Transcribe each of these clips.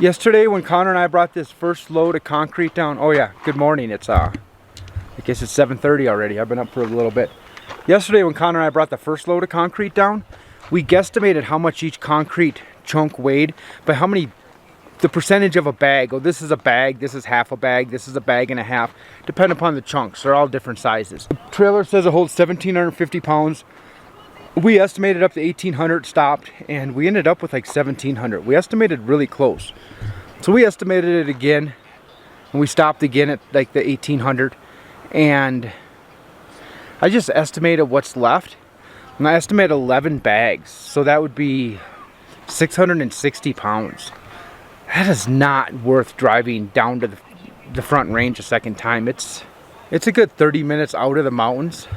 Yesterday when Connor and I brought this first load of concrete down, oh yeah, good morning, it's I guess it's 7:30 already, I've been up for a little bit. Yesterday when Connor and I brought the first load of concrete down, we guesstimated how much each concrete chunk weighed by how many, the percentage of a bag. Oh, this is a bag, this is half a bag, this is a bag and a half, depending upon the chunks, they're all different sizes. The trailer says it holds 1,750 pounds. We estimated up to 1,800, stopped, and we ended up with like 1,700. We estimated really close. So we estimated it again, and we stopped again at like the 1,800. And I just estimated what's left, and I estimated 11 bags. So that would be 660 pounds. That is not worth driving down to the front range a second time. It's a good 30 minutes out of the mountains,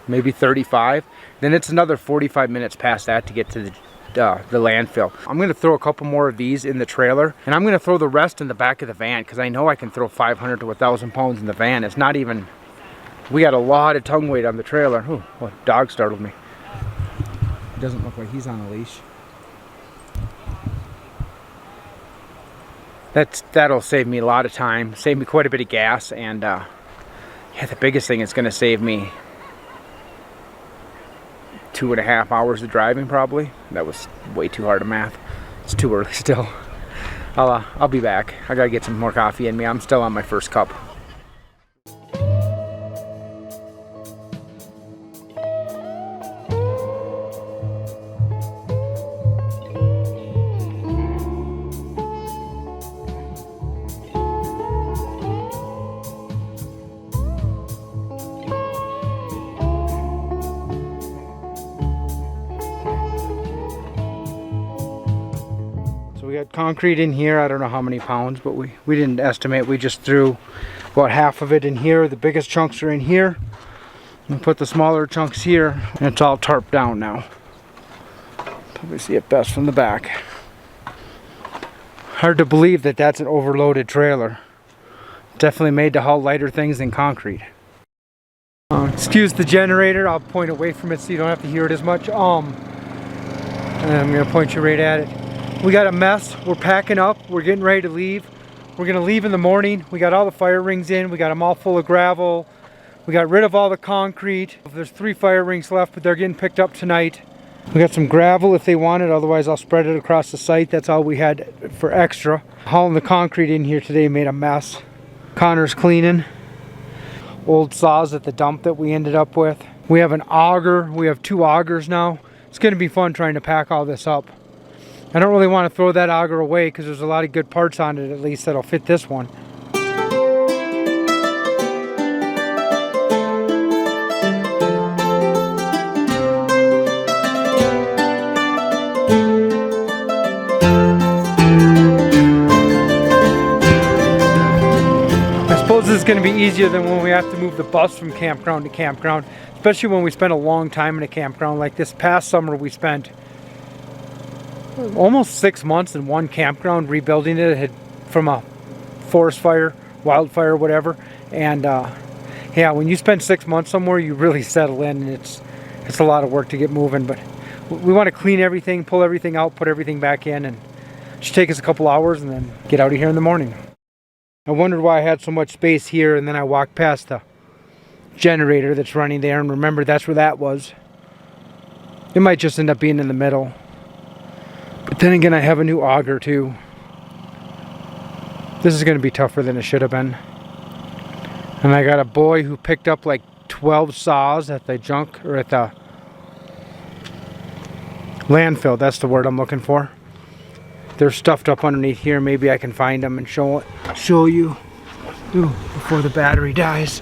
maybe 35. Then it's another 45 minutes past that to get to the landfill. I'm going to throw a couple more of these in the trailer, and I'm going to throw the rest in the back of the van, because I know I can throw 500 to 1,000 pounds in the van. It's not even, we got a lot of tongue weight on the trailer. Oh, well, dog startled me. It doesn't look like he's on a leash. That'll save me a lot of time, save me quite a bit of gas, and yeah, the biggest thing is going to save me 2.5 hours of driving probably. That was way too hard to math. It's too early still. I'll be back. I gotta get some more coffee in me. I'm still on my first cup. We got concrete in here. I don't know how many pounds, but we didn't estimate. We just threw about half of it in here. The biggest chunks are in here. We put the smaller chunks here, and it's all tarped down now. Probably see it best from the back. Hard to believe that that's an overloaded trailer. Definitely made to haul lighter things than concrete. Excuse the generator. I'll point away from it so you don't have to hear it as much. And I'm gonna point you right at it. We got a mess. We're packing up. We're getting ready to leave. We're gonna leave in the morning. We got all the fire rings in. We got them all full of gravel. We got rid of all the concrete. There's 3 fire rings left, but they're getting picked up tonight. We got some gravel if they want it. Otherwise, I'll spread it across the site. That's all we had for extra. Hauling the concrete in here today made a mess. Connor's cleaning. Old saws at the dump that we ended up with. We have an auger. We have 2 augers now. It's gonna be fun trying to pack all this up. I don't really want to throw that auger away because there's a lot of good parts on it, at least that'll fit this one. I suppose this is going to be easier than when we have to move the bus from campground to campground, especially when we spend a long time in a campground. Like this past summer we spent almost 6 months in one campground rebuilding it. It had from a forest fire, wildfire, whatever. And yeah, when you spend 6 months somewhere, you really settle in, and it's a lot of work to get moving. But we want to clean everything, pull everything out, put everything back in, and it should take us a couple hours and then get out of here in the morning. I wondered why I had so much space here, and then I walked past the generator that's running there and remembered that's where that was. It might just end up being in the middle. But then again, I have a new auger too. This is going to be tougher than it should have been. And I got a boy who picked up like 12 saws at the junk, or at the landfill. That's the word I'm looking for. They're stuffed up underneath here. Maybe I can find them and show you. Ooh, before the battery dies.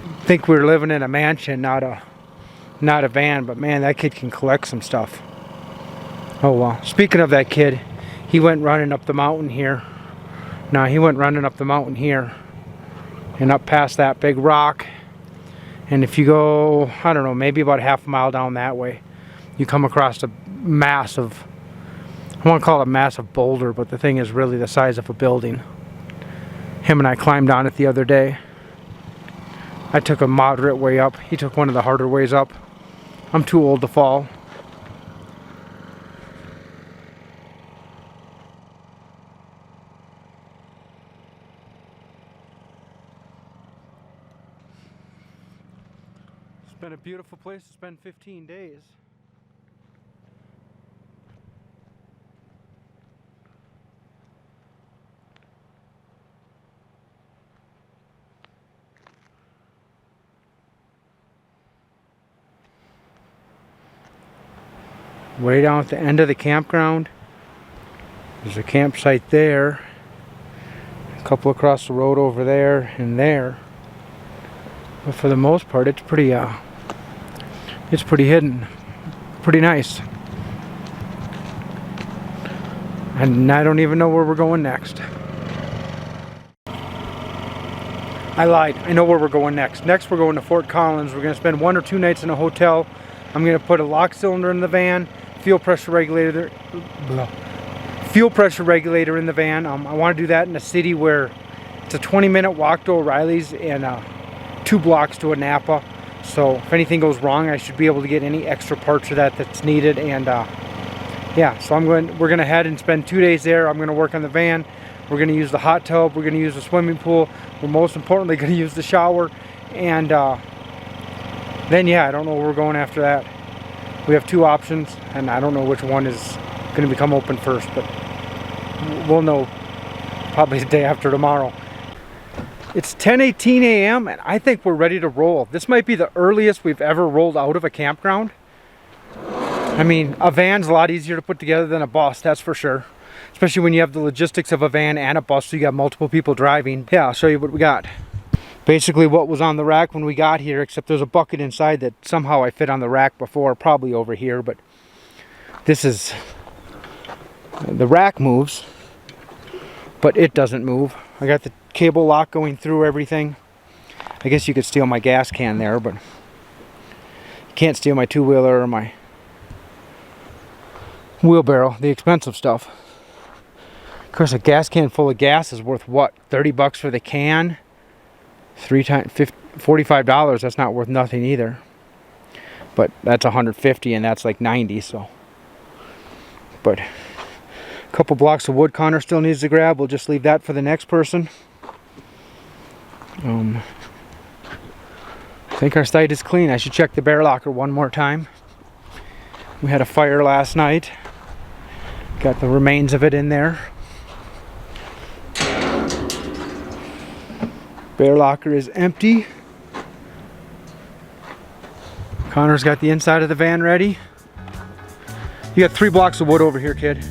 I think we're living in a mansion, not a van, but man, that kid can collect some stuff. Oh well. Speaking of that kid, he went running up the mountain here. Now he went running up the mountain here and up past that big rock. And if you go, I don't know, maybe about half a mile down that way, you come across a massive, I want to call it a massive boulder, but the thing is really the size of a building. Him and I climbed on it the other day. I took a moderate way up. He took one of the harder ways up. I'm too old to fall. been a beautiful place to spend 15 days. Way down at the end of the campground, there's a campsite there, a couple across the road over there and there. But for the most part, it's pretty hidden, pretty nice. And I don't even know where we're going next. I lied. I know where we're going next. Next, we're going to Fort Collins. We're going to spend 1 or 2 nights in a hotel. I'm going to put a lock cylinder in the van, fuel pressure regulator in the van. I want to do that in a city where it's a 20-minute walk to O'Reilly's and 2 blocks to a Napa. So if anything goes wrong, I should be able to get any extra parts of that that's needed. And yeah, so we're going to head and spend 2 days there. I'm going to work on the van. We're going to use the hot tub. We're going to use the swimming pool. We're most importantly going to use the shower. And then yeah, I don't know where we're going after that. We have 2 options, and I don't know which one is going to become open first, but we'll know probably the day after tomorrow. It's 10:18 a.m. and I think we're ready to roll. This might be the earliest we've ever rolled out of a campground. I mean, a van's a lot easier to put together than a bus, that's for sure. Especially when you have the logistics of a van and a bus, so you got multiple people driving. Yeah, I'll show you what we got. Basically what was on the rack when we got here, except there's a bucket inside that somehow I fit on the rack before, probably over here, but this is, the rack moves, but it doesn't move. I got the cable lock going through everything. I guess you could steal my gas can there, but you can't steal my 2-wheeler or my wheelbarrow, the expensive stuff. Of course, a gas can full of gas is worth what, 30 bucks for the can? 3 times $45, that's not worth nothing either. But that's 150 and that's like 90, so. But a couple blocks of wood Connor still needs to grab. We'll just leave that for the next person. I think our site is clean. I should check the bear locker one more time. We had a fire last night. Got the remains of it in there. Bear locker is empty. Connor's got the inside of the van ready. You got 3 blocks of wood over here, kid.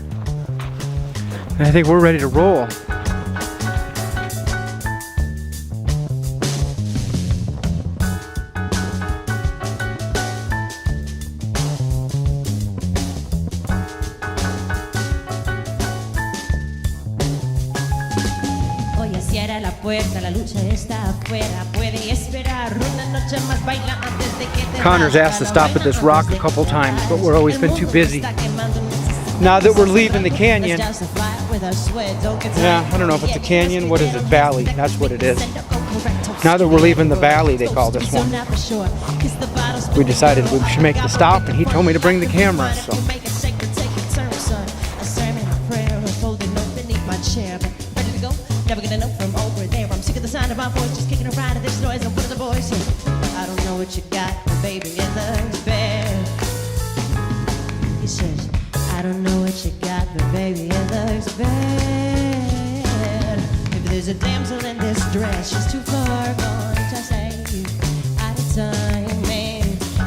And I think we're ready to roll. La puerta, la lucha está afuera. Puede esperar una noche más, baila antes de que te Connor's asked to stop at this rock a couple times, but we're always been too busy. Now that we're leaving the canyon, yeah, I don't know if it's a canyon, what is it, valley, that's what it is. Now that we're leaving the valley, they call this one. We decided we should make the stop, and he told me to bring the camera, so. Never gonna know from over there. I'm sick of the sound of my voice just kicking around in this noise. And what are the boys say? I don't know what you got, baby, it looks bad. He says, I don't know what you got, but baby, it looks bad. If there's a damsel in distress, she's too far gone to save you at a time, man.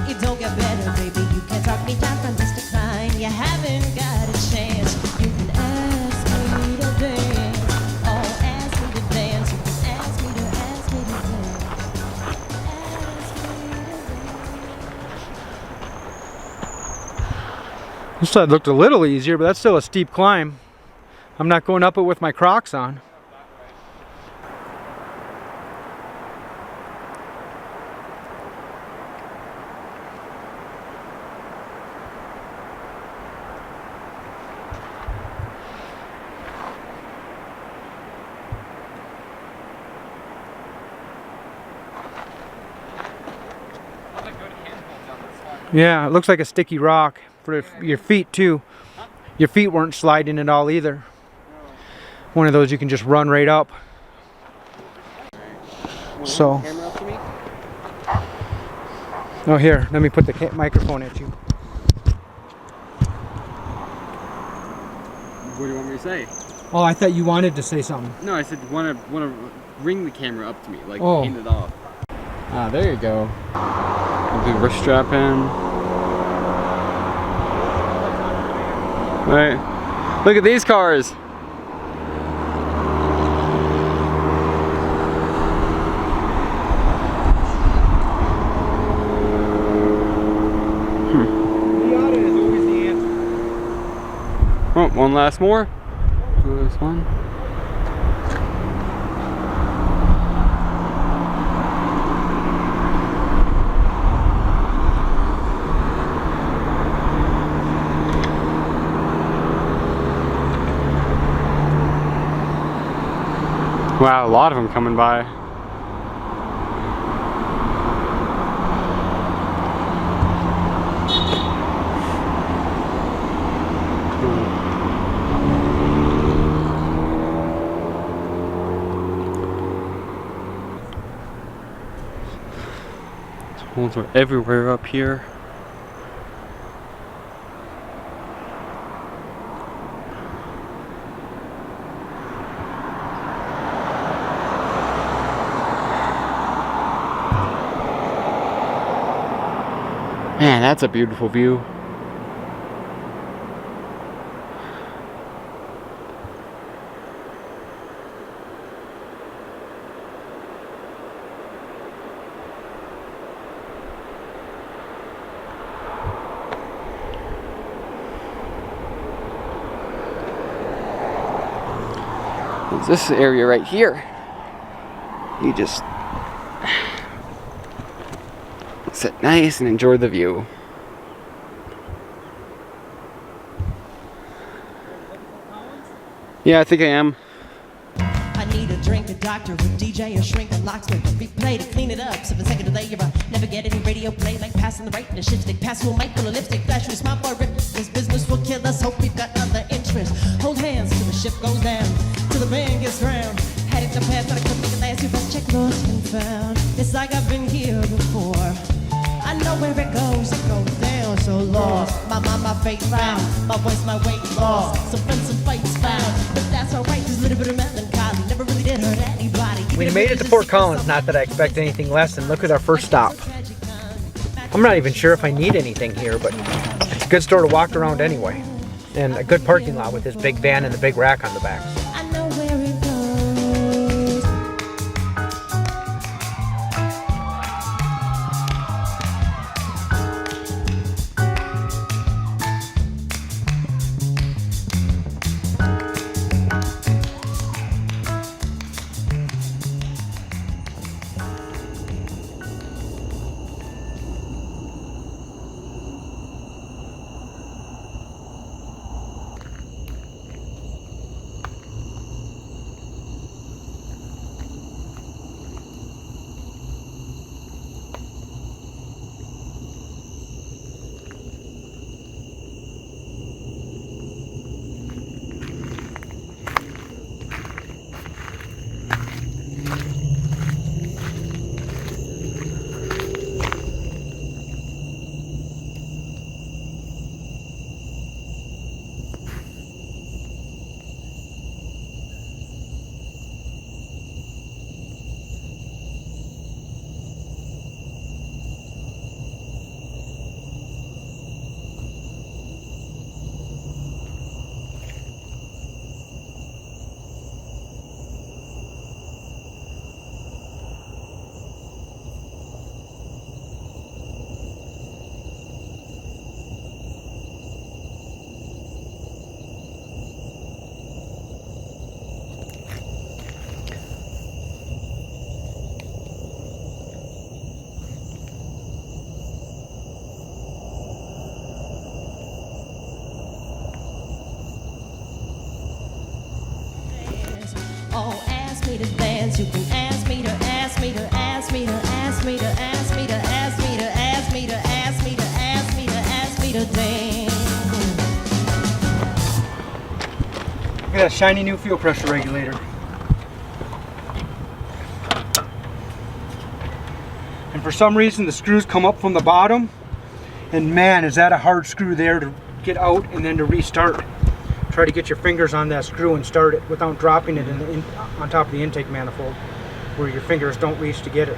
It don't get better, baby. You can't talk me down from this decline. You haven't got a chance. You can ask me to dance. This side looked a little easier, but that's still a steep climb. I'm not going up it with my Crocs on. Yeah, it looks like a sticky rock. For your feet too. Your feet weren't sliding at all either. One of those you can just run right up. So Oh, here, let me put the microphone at you. What do you want me to say? Oh, I thought you wanted to say something. No, I said wanna ring the camera up to me, like Oh. hand it off. Ah, there you go. I'll do wrist strap in. Right. Look at these cars. Miata is always the answer. Oh, one last more. This one. Wow, a lot of them coming by. Holes are everywhere up here. Man, that's a beautiful view. It's this area right here. You just sit nice and enjoy the view. Yeah, I think I am. I need a drink, a doctor, a DJ, a shrink, a locksmith, a beat play to clean it up. 7 seconds delay, you're never get any radio play like passing the right and a shift stick, pass to a mic full of lipstick, flash with a smart boy rip. This business will kill us. Hope we've got other interests. Hold hands till the ship goes down, till the band gets drowned. Had it in the past, but I couldn't make it last. You best check lost and found. It's like I've been here before. I know where it goes down so lost. My fate found, my voice, my weight lost. Some friends, some fights found, but that's alright. There's a little bit of melancholy, never really did hurt anybody. We made it to Fort Collins, not that I expect anything less, and look at our first stop. I'm not even sure if I need anything here, but it's a good store to walk around anyway. And a good parking lot with this big van and the big rack on the back. I know where it goes. Oh, ask me to dance. You can ask me to ask me to ask me to ask me to ask me to ask me to ask me to ask me to ask me to ask me to dance. Look at that shiny new fuel pressure regulator. And for for some reason the screws come up from the bottom, and man, is that a hard screw there to get out and then to restart. Try to get your fingers on that screw and start it without dropping it on top of the intake manifold where your fingers don't reach to get it.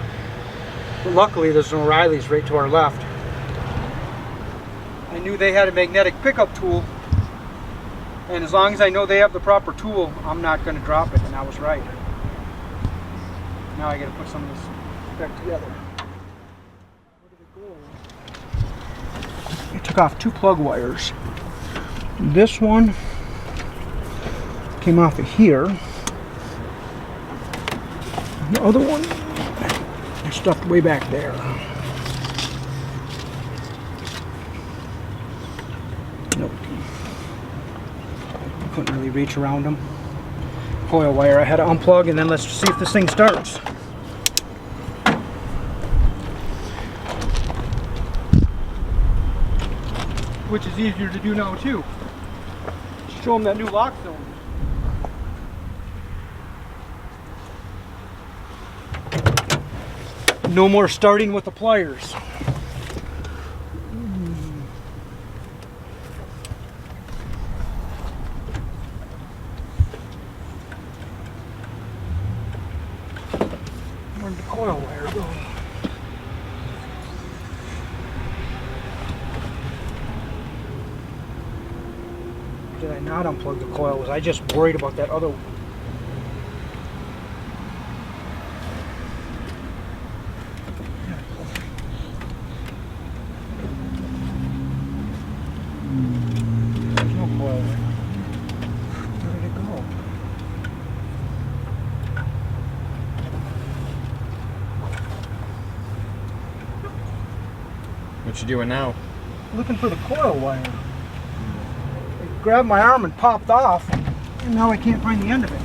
But luckily there's an O'Reilly's right to our left. I knew they had a magnetic pickup tool, and as long as I know they have the proper tool, I'm not going to drop it, and I was right. Now I got to put some of this back together. I took off 2 plug wires. This one came off of here. The other one I stuffed way back there. Nope. Couldn't really reach around them. Coil wire I had to unplug, and then let's see if this thing starts. Which is easier to do now too. Show them that new lock zone. No more starting with the pliers. Where'd the coil wire go? Did I not unplug the coil? Was I just worried about that other one? There's no coil there. Where did it go? What you doing now? Looking for the coil wire. Grabbed my arm and popped off, and now I can't find the end of it.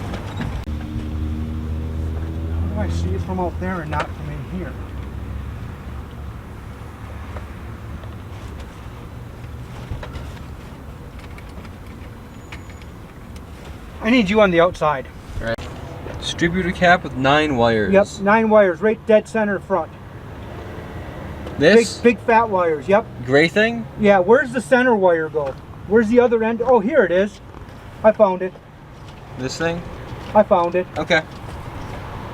How do I see it from out there and not from in here? I need you on the outside. Right. Distributor cap with 9 wires. Yep, 9 wires, right dead center front. This Big fat wires, yep. gray thing? Yeah, where's the center wire go? Where's the other end? Oh, here it is. I found it. This thing? I found it. Okay.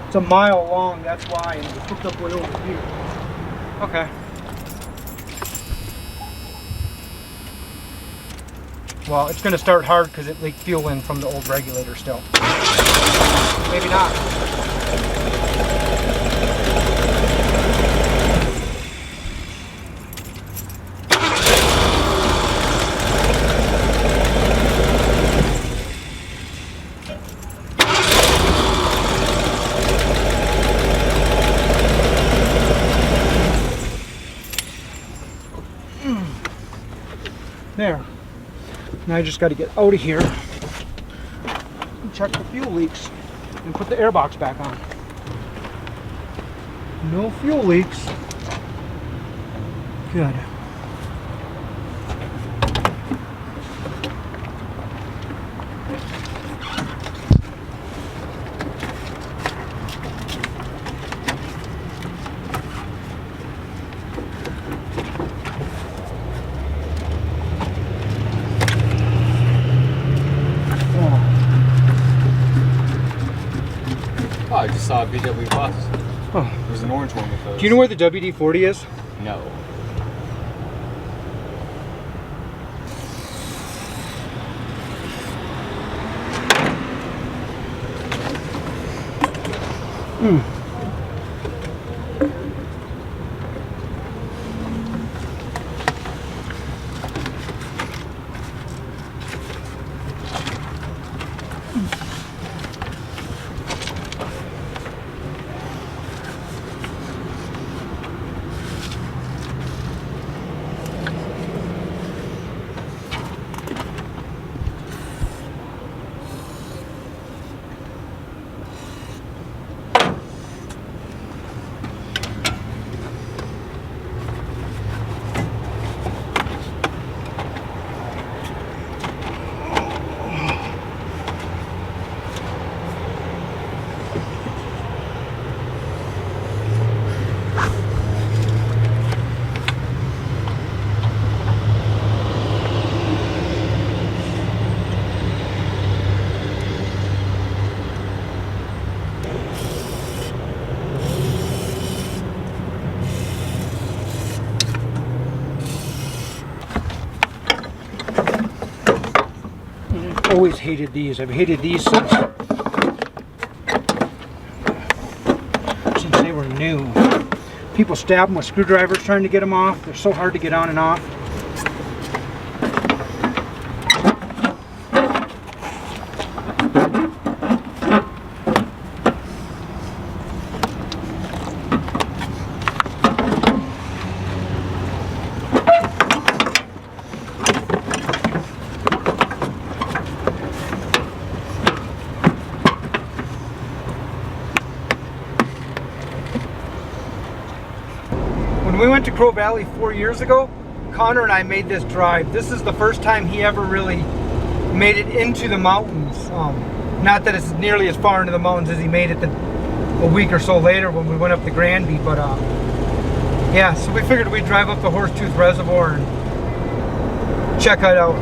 It's a mile long, that's why, and it's hooked up way over here. Okay. Well, it's going to start hard because it leaked fuel in from the old regulator still. Maybe not. There. Now I just got to get out of here and check the fuel leaks and put the airbox back on. No fuel leaks. Good. Oh, I just saw a VW bus. Oh. There's an orange one with those. Do you know where the WD-40 is? No. always hated these. I've hated these since they were new. People stab them with screwdrivers trying to get them off. They're so hard to get on and off. When we went to Crow Valley 4 years ago, Connor and I made this drive. This is the first time he ever really made it into the mountains. Not that it's nearly as far into the mountains as he made it a week or so later when we went up the Granby, but yeah, so we figured we'd drive up the Horsetooth Reservoir and check it out.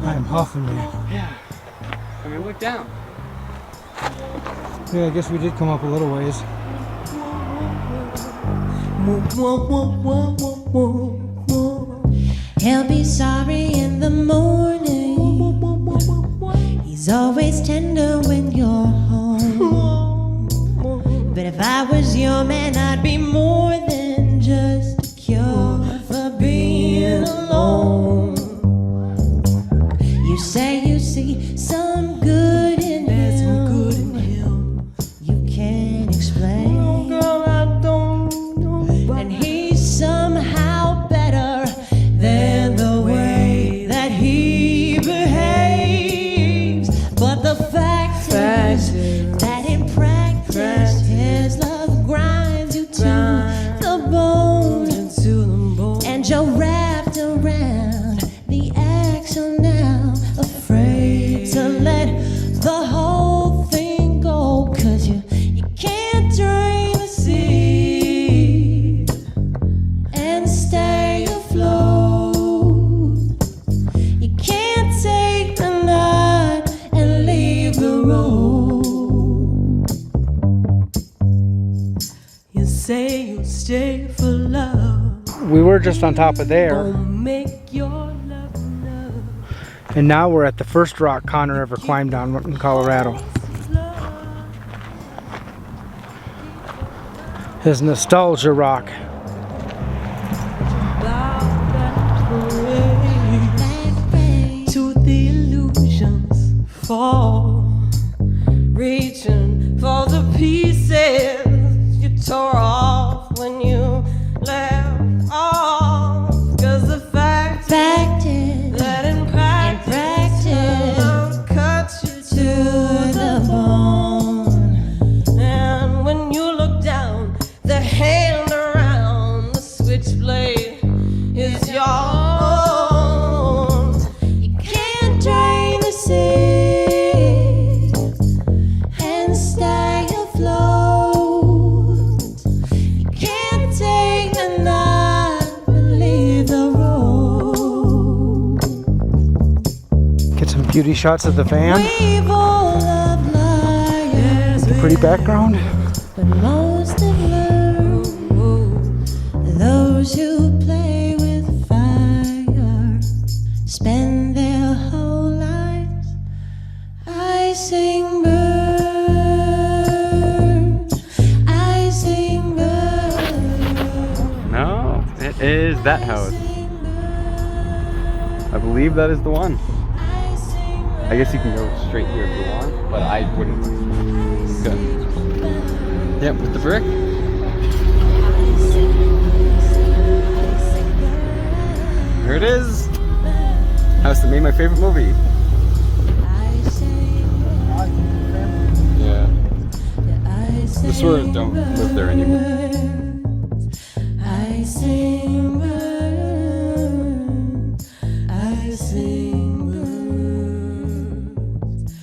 I'm huffing, man. Yeah. I mean, look down. Yeah, I guess we did come up a little ways. He'll be sorry in the morning. He's always tender when you're home. But if I was your man, I'd be more than just a cure for being alone. You say you see some good in him. You can't explain. Oh, girl, I don't know. And he's somehow better than the way that he behaves. But the fact is that in practice, his love grinds you to the bone. And you're wrapped around the axle now, afraid to let the whole thing go. 'Cause you can't drain the sea and stay afloat. You can't take the night and leave the road. You say you'll stay for love. We were just on top of there, Don't make your love love. and now we're at the first rock Connor ever climbed on in Colorado. His nostalgia rock. To the illusions fall, reaching for the pieces you tore off when you left off. 'Cause the fact is that in practice love cuts you to the bone. And when you look down, the hand around the switchblade is your own. You can't drain the sea and stay afloat. You can't take the night and leave the road. Get some beauty shots of the van. We've all loved liars, Pretty background. but most have learned those who play with fire spend their whole lives icing burn, icing burn. No, it is that house. I believe that is the one. I guess you can go straight here if you want, but I wouldn't. Good. Yeah, with the brick. Here it is. House that made my favorite movie. Yeah. The Swerves don't live there anymore. I sing birds, I sing birds,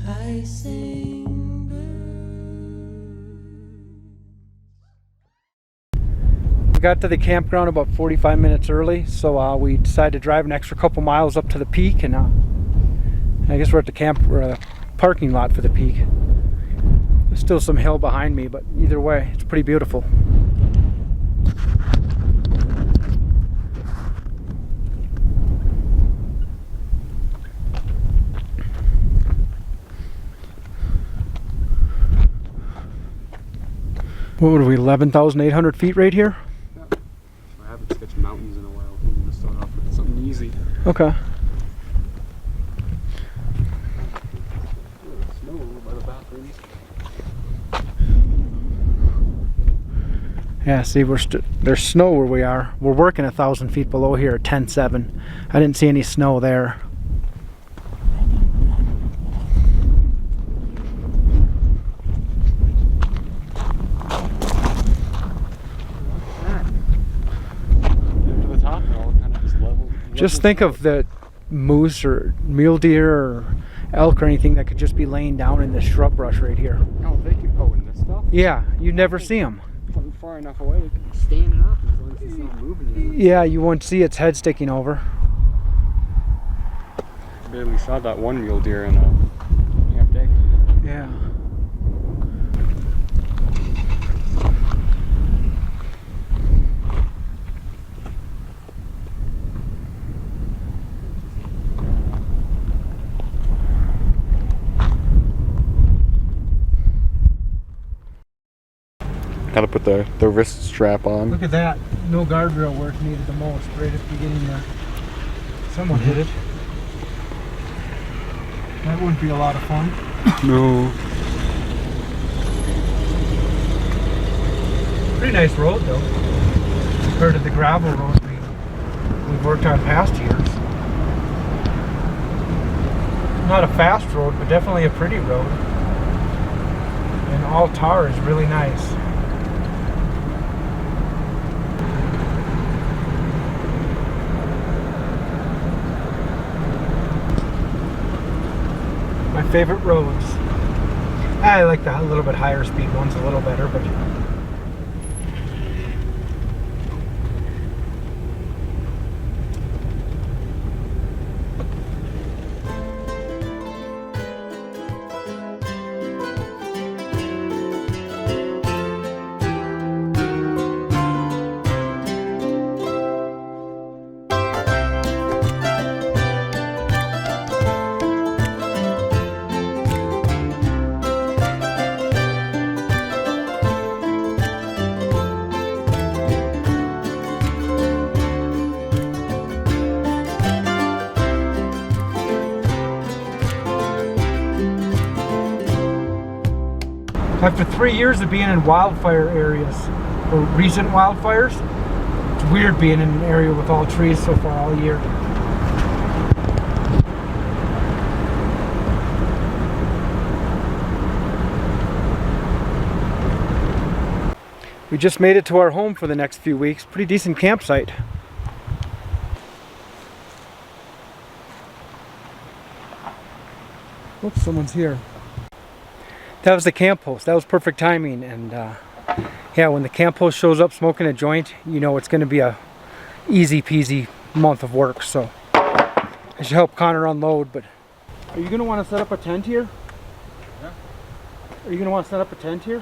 I sing birds. got to the campground about 45 minutes early, so we decided to drive an extra couple miles up to the peak, and I guess we're at the parking lot for the peak. There's still some hill behind me, but either way, it's pretty beautiful. What would we, 11,800 feet right here? I haven't sketched mountains in a while. I'm going to start off with something easy. Okay. Snow by the bathrooms. Yeah, see, there's snow where we are. We're working 1,000 feet below here at 10.7. I didn't see any snow there. Just think of the moose or mule deer or elk or anything that could just be laying down in this shrub brush right here. Oh, they could go in this stuff? Yeah, you'd never see them. Far enough away, it could be standing up as long as it's not moving. Yeah, you won't see its head sticking over. Barely saw that one mule deer in a camp day. Yeah. Gotta put the wrist strap on. Look at that. No guardrail where it's needed the most, right at the beginning there. Someone hit it. That wouldn't be a lot of fun. No. Pretty nice road though, compared to the gravel road we've worked on past years. Not a fast road, but definitely a pretty road. And all tar is really nice. My favorite roads. I like the little bit higher speed ones a little better, but after 3 years of being in wildfire areas, or recent wildfires, it's weird being in an area with all trees so far all year. We just made it to our home for the next few weeks. Pretty decent campsite. Oops, someone's here. That was the camp host. That was perfect timing. And yeah, when the camp host shows up smoking a joint, you know it's going to be a easy peasy month of work. So I should help Connor unload. But are you going to want to set up a tent here? Yeah. Are you going to want to set up a tent here?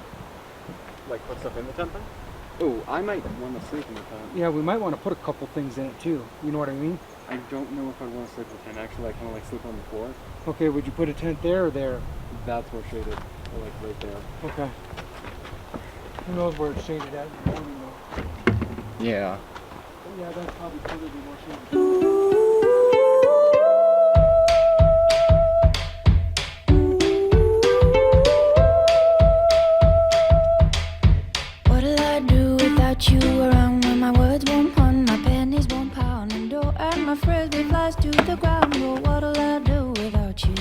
Like put stuff in the tent then? Oh, I might want to sleep in the tent. Yeah, we might want to put a couple things in it too. You know what I mean? I don't know if I want to sleep in the tent. Actually, I kind of like sleep on the floor. Okay, would you put a tent there or there? That's more shaded. Or like right there. Okay. Who knows where it's shaded at in the morning though. Yeah. But yeah, that's probably be more shaded. What'll I do without you around when my words won't pun, my pennies won't pound and door, and my frisbee flies to the ground? Well, what'll I do without you?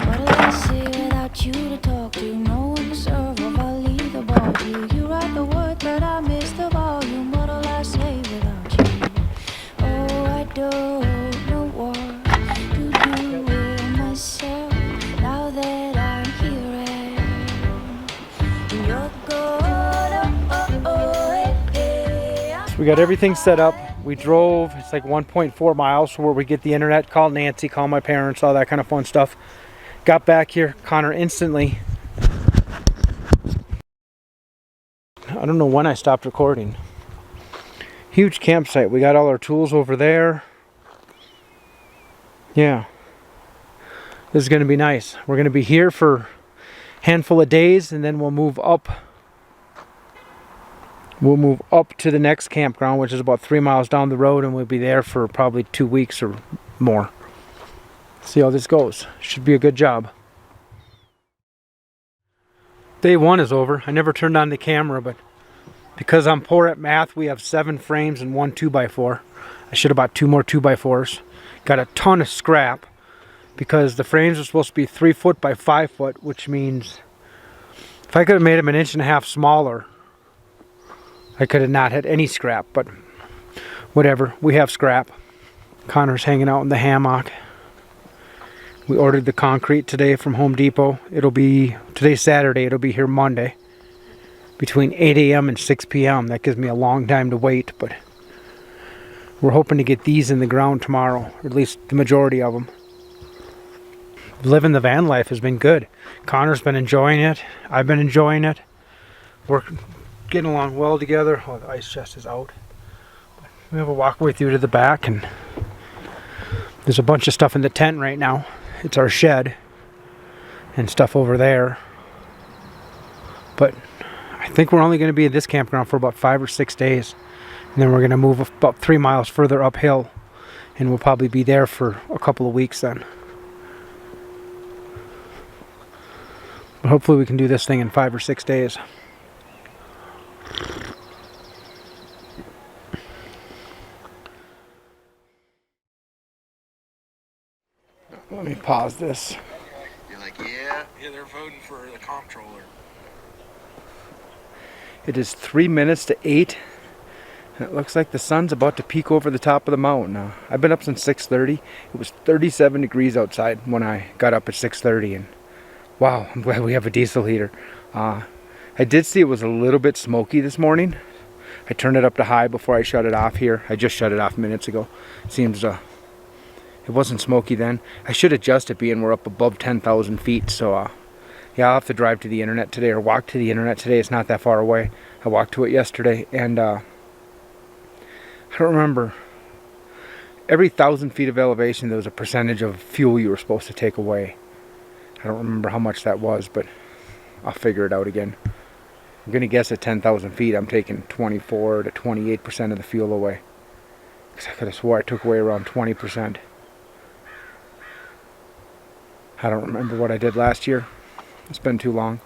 What'll I say without you to talk to? No one to serve if I leave the ball to you. You write the word, but I miss the volume. What'll I say without you? Oh, I We got everything set up. We drove, it's like 1.4 miles from where we get the internet. Called Nancy, called my parents, all that kind of fun stuff. Got back here, Connor instantly. I don't know when I stopped recording. Huge campsite. We got all our tools over there. Yeah. This is going to be nice. We're going to be here for a handful of days and then we'll move up. We'll move up to the next campground, which is about 3 miles down the road, and we'll be there for probably 2 weeks or more. See how this goes. Should be a good job. Day 1 is over. I never turned on the camera, but because I'm poor at math, we have 7 frames and 1 2x4. I should have bought 2 more 2x4s. Got a ton of scrap because the frames are supposed to be 3 foot by 5 foot, which means if I could have made them 1.5 inches smaller, I could have not had any scrap, but whatever, we have scrap. Connor's hanging out in the hammock. We ordered the concrete today from Home Depot. Today's Saturday, it'll be here Monday. Between 8 a.m. and 6 p.m. That gives me a long time to wait, but we're hoping to get these in the ground tomorrow, or at least the majority of them. Living the van life has been good. Connor's been enjoying it. I've been enjoying it. We're getting along well together. Oh, the ice chest is out. We have a walkway through to the back, and there's a bunch of stuff in the tent right now. It's our shed and stuff over there. But I think we're only going to be at this campground for about 5 or 6 days. And then we're going to move about 3 miles further uphill. And we'll probably be there for a couple of weeks then. But hopefully we can do this thing in 5 or 6 days. Let me pause this. You're like, yeah, they're voting for the comptroller. It is 3 minutes to 8. And it looks like the sun's about to peek over the top of the mountain now. I've been up since 6:30. It was 37 degrees outside when I got up at 6:30, and wow, I'm glad we have a diesel heater. I did see it was a little bit smoky this morning. I turned it up to high before I shut it off here. I just shut it off minutes ago. Seems it wasn't smoky then. I should adjust it being we're up above 10,000 feet. So yeah, I'll have to drive to the internet today or walk to the internet today. It's not that far away. I walked to it yesterday, and I don't remember. Every 1,000 feet of elevation, there was a percentage of fuel you were supposed to take away. I don't remember how much that was, but I'll figure it out again. I'm going to guess at 10,000 feet, I'm taking 24 to 28% of the fuel away. Because I could have swore I took away around 20%. I don't remember what I did last year. It's been too long.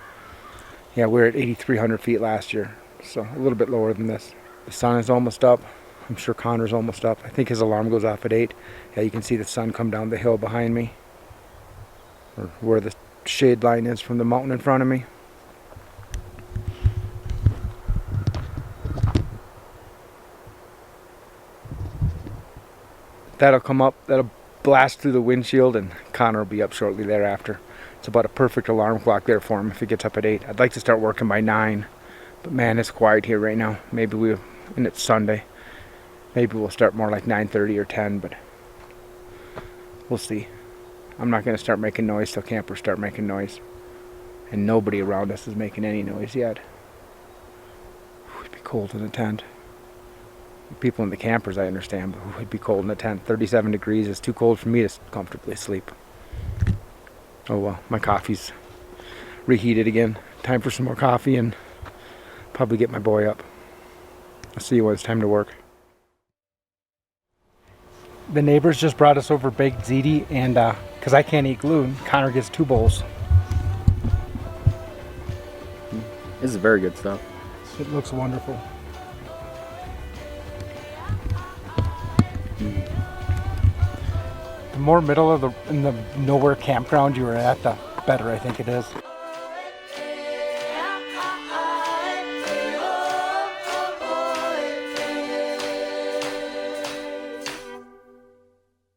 Yeah, we were at 8,300 feet last year, so a little bit lower than this. The sun is almost up. I'm sure Connor's almost up. I think his alarm goes off at 8. Yeah, you can see the sun come down the hill behind me, or where the shade line is from the mountain in front of me. That'll come up, that'll blast through the windshield, and Connor will be up shortly thereafter. It's about a perfect alarm clock there for him if he gets up at 8. I'd like to start working by 9, but man, it's quiet here right now. And it's Sunday. Maybe we'll start more like 9:30 or 10, but we'll see. I'm not going to start making noise till campers start making noise. And nobody around us is making any noise yet. It'd be cold in a tent. People in the campers, I understand, but it'd be cold in a tent. 37 degrees is too cold for me to comfortably sleep. Oh well, my coffee's reheated again. Time for some more coffee and probably get my boy up. I'll see you when it's time to work. The neighbors just brought us over baked ziti, and because I can't eat gluten, Connor gets 2 bowls. This is very good stuff. It looks wonderful. The more middle of in the nowhere campground you are at, the better I think it is.